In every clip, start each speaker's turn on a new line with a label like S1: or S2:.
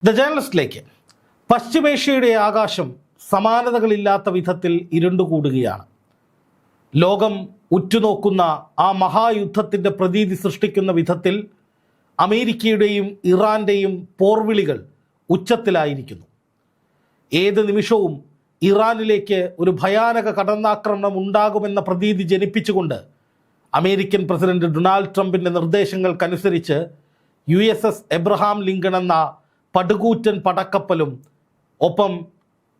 S1: The ജേർണലിസ്റ്റിലേക്ക് പശ്ചിമേഷ്യയുടെ ആകാശം സമാനതകളില്ലാത്ത വിധത്തിൽ ഇരുണ്ടുകൂടുകയാണ്. ലോകം ഉറ്റുനോക്കുന്ന ആ മഹായുദ്ധത്തിൻ്റെ പ്രതീതി സൃഷ്ടിക്കുന്ന വിധത്തിൽ അമേരിക്കയുടെയും ഇറാൻ്റെയും പോർവിളികൾ ഉച്ചത്തിലായിരിക്കുന്നു. ഏത് നിമിഷവും ഇറാനിലേക്ക് ഒരു ഭയാനക കടന്നാക്രമണം ഉണ്ടാകുമെന്ന പ്രതീതി ജനിപ്പിച്ചുകൊണ്ട് അമേരിക്കൻ പ്രസിഡന്റ് ഡൊണാൾഡ് ട്രംപിൻ്റെ നിർദ്ദേശങ്ങൾക്കനുസരിച്ച് USS എബ്രഹാം ലിങ്കൺ എന്ന പടുകൂറ്റൻ പടക്കപ്പലും ഒപ്പം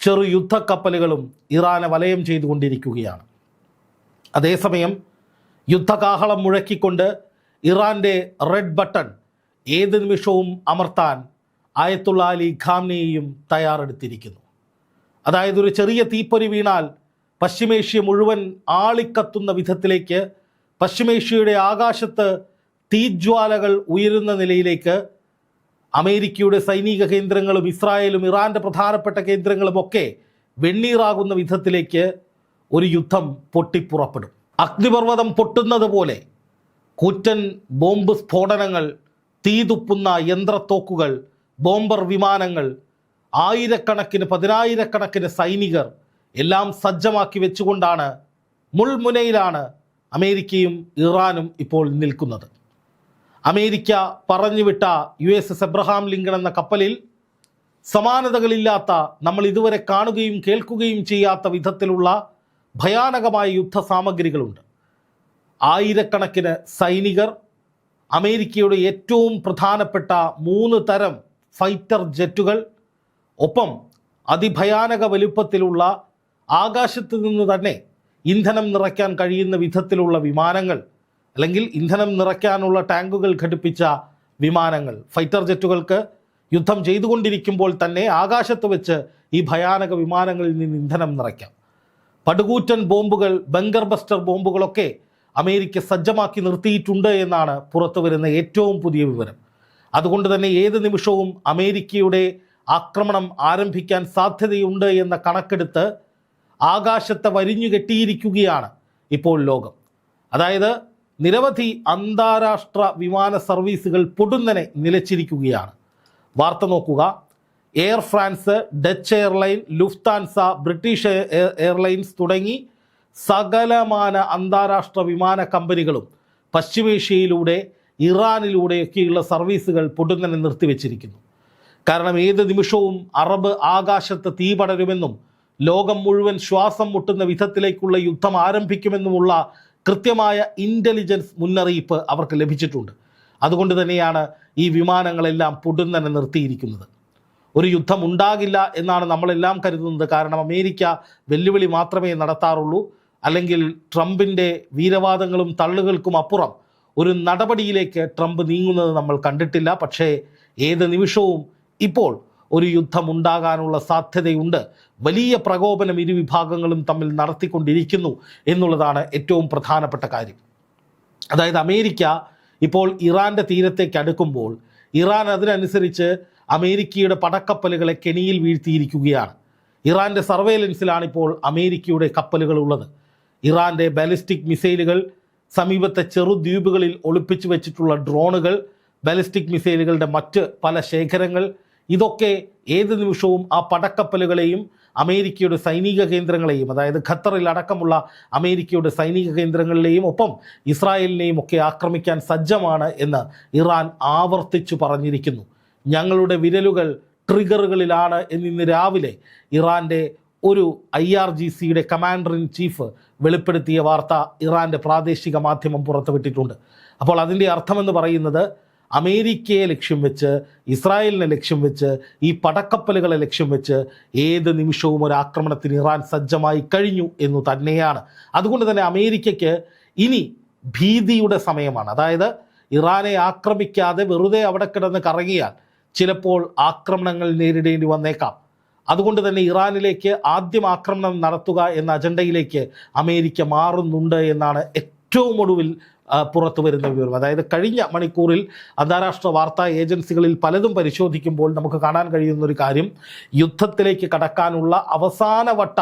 S1: ചെറു യുദ്ധക്കപ്പലുകളും ഇറാനെ വലയം ചെയ്തുകൊണ്ടിരിക്കുകയാണ്. അതേസമയം യുദ്ധകാഹളം മുഴക്കിക്കൊണ്ട് ഇറാൻ്റെ റെഡ് ബട്ടൺ ഏത് നിമിഷവും അമർത്താൻ ആയത്തുള്ള അലി ഖാംനെയും തയ്യാറെടുത്തിരിക്കുന്നു. അതായത് ഒരു ചെറിയ തീപ്പൊരി വീണാൽ പശ്ചിമേഷ്യ മുഴുവൻ ആളിക്കത്തുന്ന വിധത്തിലേക്ക്, പശ്ചിമേഷ്യയുടെ ആകാശത്ത് തീജ്വാലകൾ ഉയരുന്ന നിലയിലേക്ക് അമേരിക്കയുടെ സൈനിക കേന്ദ്രങ്ങളും ഇസ്രായേലും ഇറാൻ്റെ പ്രധാനപ്പെട്ട കേന്ദ്രങ്ങളുമൊക്കെ വെണ്ണീറാകുന്ന വിധത്തിലേക്ക് ഒരു യുദ്ധം പൊട്ടിപ്പുറപ്പെടും. അഗ്നിപർവ്വതം പൊട്ടുന്നത് പോലെ കൂറ്റൻ ബോംബ് സ്ഫോടനങ്ങൾ, തീതുപ്പുന്ന യന്ത്രത്തോക്കുകൾ, ബോംബർ വിമാനങ്ങൾ, ആയിരക്കണക്കിന് പതിനായിരക്കണക്കിന് സൈനികർ എല്ലാം സജ്ജമാക്കി വെച്ചുകൊണ്ടാണ് മുൾമുനയിലാണ് അമേരിക്കയും ഇറാനും ഇപ്പോൾ നിൽക്കുന്നത്. അമേരിക്ക പറഞ്ഞുവിട്ട USS എബ്രഹാം ലിങ്കൺ എന്ന കപ്പലിൽ സമാനതകളില്ലാത്ത, നമ്മൾ ഇതുവരെ കാണുകയും കേൾക്കുകയും ചെയ്യാത്ത വിധത്തിലുള്ള ഭയാനകമായ യുദ്ധസാമഗ്രികളുണ്ട്. ആയിരക്കണക്കിന് സൈനികർ, അമേരിക്കയുടെ ഏറ്റവും പ്രധാനപ്പെട്ട 3 തരം ഫൈറ്റർ ജെറ്റുകൾ, ഒപ്പം അതിഭയാനക വലുപ്പത്തിലുള്ള ആകാശത്ത് നിന്ന് തന്നെ ഇന്ധനം നിറയ്ക്കാൻ കഴിയുന്ന വിധത്തിലുള്ള വിമാനങ്ങൾ, അല്ലെങ്കിൽ ഇന്ധനം നിറയ്ക്കാനുള്ള ടാങ്കുകൾ ഘടിപ്പിച്ച വിമാനങ്ങൾ. ഫൈറ്റർ ജെറ്റുകൾക്ക് യുദ്ധം ചെയ്തുകൊണ്ടിരിക്കുമ്പോൾ തന്നെ ആകാശത്ത് വെച്ച് ഈ ഭയാനക വിമാനങ്ങളിൽ നിന്ന് ഇന്ധനം നിറയ്ക്കാം. പടുകൂറ്റൻ ബോംബുകൾ, ബങ്കർ ബസ്റ്റർ ബോംബുകളൊക്കെ അമേരിക്ക സജ്ജമാക്കി നിർത്തിയിട്ടുണ്ട് എന്നാണ് പുറത്തു വരുന്ന ഏറ്റവും പുതിയ വിവരം. അതുകൊണ്ട് തന്നെ ഏത് നിമിഷവും അമേരിക്കയുടെ ആക്രമണം ആരംഭിക്കാൻ സാധ്യതയുണ്ട് എന്ന കണക്കെടുത്ത് ആകാശത്തെ വരിഞ്ഞു കെട്ടിയിരിക്കുകയാണ് ഇപ്പോൾ ലോകം. അതായത് നിരവധി അന്താരാഷ്ട്ര വിമാന സർവീസുകൾ പൊടുന്നനെ നിലച്ചിരിക്കുകയാണ്. വാർത്ത നോക്കുക. Air France, Dutch airline, Lufthansa, British airlines തുടങ്ങി സകലമാന അന്താരാഷ്ട്ര വിമാന കമ്പനികളും പശ്ചിമേഷ്യയിലൂടെ ഇറാനിലൂടെയൊക്കെയുള്ള സർവീസുകൾ പൊടുന്നനെ നിർത്തിവെച്ചിരിക്കുന്നു. കാരണം ഏത് നിമിഷവും അറബ് ആകാശത്ത് തീ പടരുമെന്നും ലോകം മുഴുവൻ ശ്വാസം മുട്ടുന്ന വിധത്തിലേക്കുള്ള യുദ്ധം ആരംഭിക്കുമെന്നുമുള്ള കൃത്യമായ ഇൻ്റലിജൻസ് മുന്നറിയിപ്പ് അവർക്ക് ലഭിച്ചിട്ടുണ്ട്. അതുകൊണ്ട് തന്നെയാണ് ഈ വിമാനങ്ങളെല്ലാം പൊടുന്നനെ നിർത്തിയിരിക്കുന്നത്. ഒരു യുദ്ധം ഉണ്ടാകില്ല എന്നാണ് നമ്മളെല്ലാം കരുതുന്നത്. കാരണം അമേരിക്ക വെല്ലുവിളി മാത്രമേ നടത്താറുള്ളൂ, അല്ലെങ്കിൽ ട്രംപിൻ്റെ വീരവാദങ്ങളും തള്ളുകൾക്കും അപ്പുറം ഒരു നടപടിയിലേക്ക് ട്രംപ് നീങ്ങുന്നത് നമ്മൾ കണ്ടിട്ടില്ല. പക്ഷേ ഏത് നിമിഷവും ഇപ്പോൾ ഒരു യുദ്ധമുണ്ടാകാനുള്ള സാധ്യതയുണ്ട്. വലിയ പ്രകോപനം ഇരുവിഭാഗങ്ങളും തമ്മിൽ നടത്തിക്കൊണ്ടിരിക്കുന്നു എന്നുള്ളതാണ് ഏറ്റവും പ്രധാനപ്പെട്ട കാര്യം. അതായത് അമേരിക്ക ഇപ്പോൾ ഇറാൻ്റെ തീരത്തേക്ക് അടുക്കുമ്പോൾ ഇറാൻ അതിനനുസരിച്ച് അമേരിക്കയുടെ പടക്കപ്പലുകളെ കെണിയിൽ വീഴ്ത്തിയിരിക്കുകയാണ്. ഇറാൻ്റെ സർവേലൻസിലാണ് ഇപ്പോൾ അമേരിക്കയുടെ കപ്പലുകൾ ഉള്ളത്. ഇറാൻ്റെ ബാലിസ്റ്റിക് മിസൈലുകൾ, സമീപത്തെ ചെറുദ്വീപുകളിൽ ഒളിപ്പിച്ചു വെച്ചിട്ടുള്ള ഡ്രോണുകൾ, ബാലിസ്റ്റിക് മിസൈലുകളുടെ മറ്റ് പല ശേഖരങ്ങൾ, ഇതൊക്കെ ഏത് നിമിഷവും ആ പടക്കപ്പലുകളെയും അമേരിക്കയുടെ സൈനിക കേന്ദ്രങ്ങളെയും, അതായത് ഖത്തറിൽ അടക്കമുള്ള അമേരിക്കയുടെ സൈനിക കേന്ദ്രങ്ങളിലെയും ഒപ്പം ഇസ്രായേലിനെയും ഒക്കെ ആക്രമിക്കാൻ സജ്ജമാണ് എന്ന് ഇറാൻ ആവർത്തിച്ചു പറഞ്ഞിരിക്കുന്നു. ഞങ്ങളുടെ വിരലുകൾ ട്രിഗറുകളിലാണ് എന്നിന്ന് രാവിലെ ഇറാൻ്റെ ഒരു IRGCയുടെ കമാൻഡർ ഇൻ ചീഫ് വെളിപ്പെടുത്തിയ വാർത്ത ഇറാൻ്റെ പ്രാദേശിക മാധ്യമം പുറത്തുവിട്ടിട്ടുണ്ട്. അപ്പോൾ അതിൻ്റെ അർത്ഥമെന്ന് പറയുന്നത് അമേരിക്കയെ ലക്ഷ്യം വെച്ച്, ഇസ്രായേലിനെ ലക്ഷ്യം വെച്ച്, ഈ പടക്കപ്പലുകളെ ലക്ഷ്യം വെച്ച് ഏത് നിമിഷവും ഒരു ആക്രമണത്തിന് ഇറാൻ സജ്ജമായി കഴിഞ്ഞു എന്നു തന്നെയാണ്. അതുകൊണ്ട് തന്നെ അമേരിക്കയ്ക്ക് ഇനി ഭീതിയുടെ സമയമാണ്. അതായത് ഇറാനെ ആക്രമിക്കാതെ വെറുതെ അവിടെ കിടന്ന് കറങ്ങിയാൽ ചിലപ്പോൾ ആക്രമണങ്ങൾ നേരിടേണ്ടി വന്നേക്കാം. അതുകൊണ്ട് തന്നെ ഇറാനിലേക്ക് ആദ്യം ആക്രമണം നടത്തുക എന്ന അജണ്ടയിലേക്ക് അമേരിക്ക മാറുന്നുണ്ട് എന്നാണ് ഏറ്റവും ഒടുവിൽ പുറത്തു വരുന്ന വിവരം. അതായത് കഴിഞ്ഞ മണിക്കൂറിൽ അന്താരാഷ്ട്ര വാർത്താ ഏജൻസികളിൽ പലതും പരിശോധിക്കുമ്പോൾ നമുക്ക് കാണാൻ കഴിയുന്ന ഒരു കാര്യം, യുദ്ധത്തിലേക്ക് കടക്കാനുള്ള അവസാനവട്ട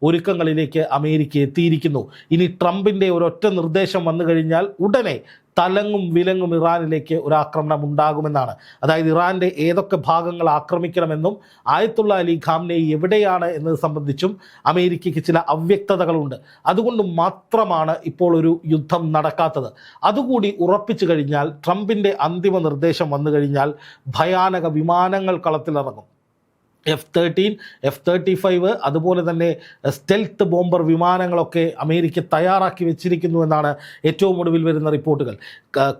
S1: ഒരുക്കങ്ങളിലേക്ക് അമേരിക്ക എത്തിയിരിക്കുന്നു. ഇനി ട്രംപിൻ്റെ ഒരൊറ്റ നിർദ്ദേശം വന്നു കഴിഞ്ഞാൽ ഉടനെ തലങ്ങും വിലങ്ങും ഇറാനിലേക്ക് ഒരു ആക്രമണം ഉണ്ടാകുമെന്നാണ്. അതായത് ഇറാൻ്റെ ഏതൊക്കെ ഭാഗങ്ങൾ ആക്രമിക്കണമെന്നും ആയത്തുള്ള അലി ഖാംനെയി എവിടെയാണ് എന്നത് സംബന്ധിച്ചും അമേരിക്കയ്ക്ക് ചില അവ്യക്തതകളുണ്ട്. അതുകൊണ്ട് മാത്രമാണ് ഇപ്പോൾ ഒരു യുദ്ധം നടക്കാത്തത്. അതുകൂടി ഉറപ്പിച്ചു കഴിഞ്ഞാൽ, ട്രംപിൻ്റെ അന്തിമ നിർദ്ദേശം വന്നു കഴിഞ്ഞാൽ ഭയാനക വിമാനങ്ങൾ കളത്തിലിറങ്ങും. F-13, F-35 അതുപോലെ തന്നെ സ്റ്റെൽത്ത് ബോംബർ വിമാനങ്ങളൊക്കെ അമേരിക്ക തയ്യാറാക്കി വെച്ചിരിക്കുന്നു എന്നാണ് ഏറ്റവും ഒടുവിൽ വരുന്ന റിപ്പോർട്ടുകൾ.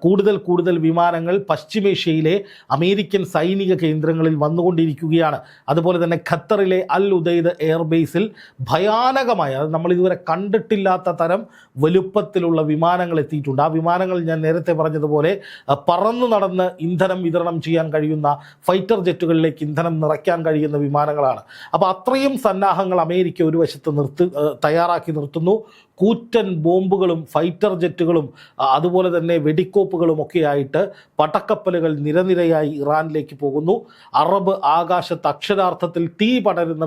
S1: കൂടുതൽ വിമാനങ്ങൾ പശ്ചിമേഷ്യയിലെ അമേരിക്കൻ സൈനിക കേന്ദ്രങ്ങളിൽ വന്നുകൊണ്ടിരിക്കുകയാണ്. അതുപോലെ തന്നെ ഖത്തറിലെ അൽ ഉദൈദ് എയർബേസിൽ ഭയാനകമായ, നമ്മൾ ഇതുവരെ കണ്ടിട്ടില്ലാത്ത തരം വലുപ്പത്തിലുള്ള വിമാനങ്ങൾ എത്തിയിട്ടുണ്ട്. ആ വിമാനങ്ങൾ ഞാൻ നേരത്തെ പറഞ്ഞതുപോലെ പറന്നു നടന്ന് ഇന്ധനം വിതരണം ചെയ്യാൻ കഴിയുന്ന ഫൈറ്റർ ജെറ്റുകളിലേക്ക് ഇന്ധനം നിറയ്ക്കാൻ കഴിയുന്ന വിമാനങ്ങളാണ്. അപ്പോൾ അത്രയും സന്നാഹങ്ങൾ അമേരിക്ക ഒരു വശത്ത് തയ്യാറാക്കി നിർത്തുന്നു. കൂറ്റൻ ബോംബുകളും ഫൈറ്റർ ജെറ്റുകളും അതുപോലെ തന്നെ വെടിക്കോപ്പുകളും ഒക്കെ ആയിട്ട് പടക്കപ്പലുകൾ നിരനിരയായി ഇറാനിലേക്ക് പോകുന്നു. അറബ് ആകാശത്ത് അക്ഷരാർത്ഥത്തിൽ തീ പടർത്തുന്ന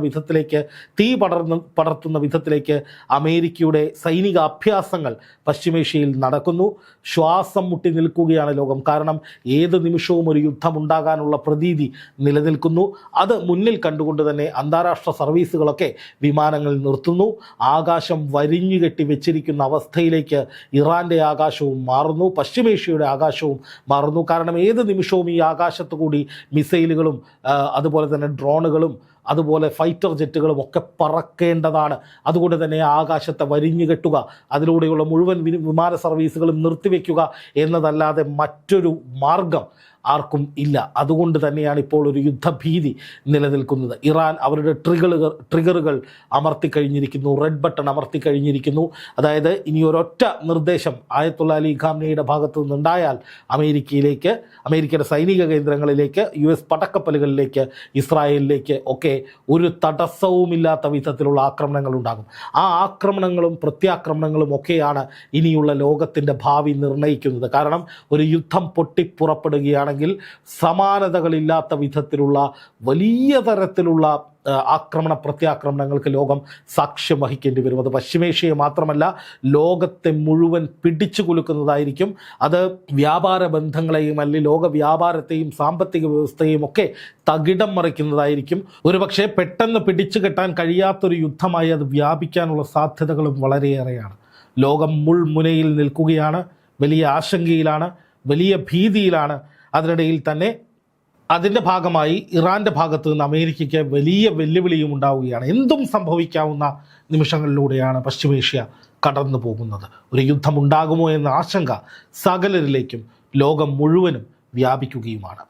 S1: വിധത്തിലേക്ക് അമേരിക്കയുടെ സൈനിക അഭ്യാസങ്ങൾ പശ്ചിമേഷ്യയിൽ നടക്കുന്നു. ശ്വാസം മുട്ടി നിൽക്കുകയാണ് ലോകം. കാരണം ഏത് നിമിഷവും ഒരു യുദ്ധമുണ്ടാകാനുള്ള പ്രതീതി നിലനിൽക്കുന്നു. അത് മുന്നിൽ കണ്ടുകൊണ്ട് തന്നെ അന്താരാഷ്ട്ര സർവീസുകളൊക്കെ വിമാനങ്ങൾ നിർത്തുന്നു. ആകാശം വരിഞ്ഞുകെട്ടി വെച്ചിരിക്കുന്ന അവസ്ഥയിലേക്ക് ഇറാൻ്റെ ആകാശവും മാറുന്നു, പശ്ചിമേഷ്യയുടെ ആകാശവും മാറുന്നു. കാരണം ഏത് നിമിഷവും ഈ ആകാശത്തു കൂടി മിസൈലുകളും അതുപോലെ തന്നെ ഡ്രോണുകളും അതുപോലെ ഫൈറ്റർ ജെറ്റുകളും ഒക്കെ പറക്കേണ്ടതാണ്. അതുകൊണ്ട് തന്നെ ആകാശത്തെ വരിഞ്ഞു കെട്ടുക, അതിലൂടെയുള്ള മുഴുവൻ വിമാന സർവീസുകളും നിർത്തിവെക്കുക എന്നതല്ലാതെ മറ്റൊരു മാർഗം ആർക്കും ഇല്ല. അതുകൊണ്ട് തന്നെയാണ് ഇപ്പോൾ ഒരു യുദ്ധഭീതി നിലനിൽക്കുന്നത്. ഇറാൻ അവരുടെ ട്രിഗറുകൾ അമർത്തിക്കഴിഞ്ഞിരിക്കുന്നു, റെഡ് ബട്ടൺ അമർത്തിക്കഴിഞ്ഞിരിക്കുന്നു. അതായത് ഇനി ഒരൊറ്റ നിർദ്ദേശം ആയത്തുള്ള അലി ഖാംനെയുടെ ഭാഗത്തു നിന്നുണ്ടായാൽ അമേരിക്കയുടെ സൈനിക കേന്ദ്രങ്ങളിലേക്ക്, US പടക്കപ്പലുകളിലേക്ക്, ഇസ്രായേലിലേക്ക് ഒക്കെ ഒരു തടസ്സവുമില്ലാത്ത വിധത്തിലുള്ള ആക്രമണങ്ങൾ ഉണ്ടാകും. ആ ആക്രമണങ്ങളും പ്രത്യാക്രമണങ്ങളും ഒക്കെയാണ് ഇനിയുള്ള ലോകത്തിൻ്റെ ഭാവി നിർണ്ണയിക്കുന്നത്. കാരണം ഒരു യുദ്ധം പൊട്ടിപ്പുറപ്പെടുകയാണ് സമാനതകളില്ലാത്ത വിധത്തിലുള്ള വലിയ തരത്തിലുള്ള പ്രത്യാക്രമണങ്ങൾക്ക് ലോകം സാക്ഷ്യം വഹിക്കേണ്ടി വരും. അത് പശ്ചിമേഷ്യയെ മാത്രമല്ല, ലോകത്തെ മുഴുവൻ പിടിച്ചു കുലുക്കുന്നതായിരിക്കും. അത് വ്യാപാര ബന്ധങ്ങളെയും അല്ലെങ്കിൽ ലോക വ്യാപാരത്തെയും സാമ്പത്തിക വ്യവസ്ഥയെയും ഒക്കെ തകിടം മറിക്കുന്നതായിരിക്കും. ഒരുപക്ഷെ പെട്ടെന്ന് പിടിച്ചു കെട്ടാൻ കഴിയാത്തൊരു യുദ്ധമായി അത് വ്യാപിക്കാനുള്ള സാധ്യതകളും വളരെയേറെയാണ്. ലോകം മുൾമുനയിൽ നിൽക്കുകയാണ്, വലിയ ആശങ്കയിലാണ്, വലിയ ഭീതിയിലാണ്. അതിനിടയിൽ തന്നെ അതിൻ്റെ ഭാഗമായി ഇറാൻ്റെ ഭാഗത്തു നിന്ന് അമേരിക്കയ്ക്ക് വലിയ വെല്ലുവിളിയും ഉണ്ടാവുകയാണ്. എന്തും സംഭവിക്കാവുന്ന നിമിഷങ്ങളിലൂടെയാണ് പശ്ചിമേഷ്യ കടന്നു പോകുന്നത്. ഒരു യുദ്ധമുണ്ടാകുമോ എന്ന ആശങ്ക സകലരിലേക്കും ലോകം മുഴുവനും വ്യാപിക്കുകയുമാണ്.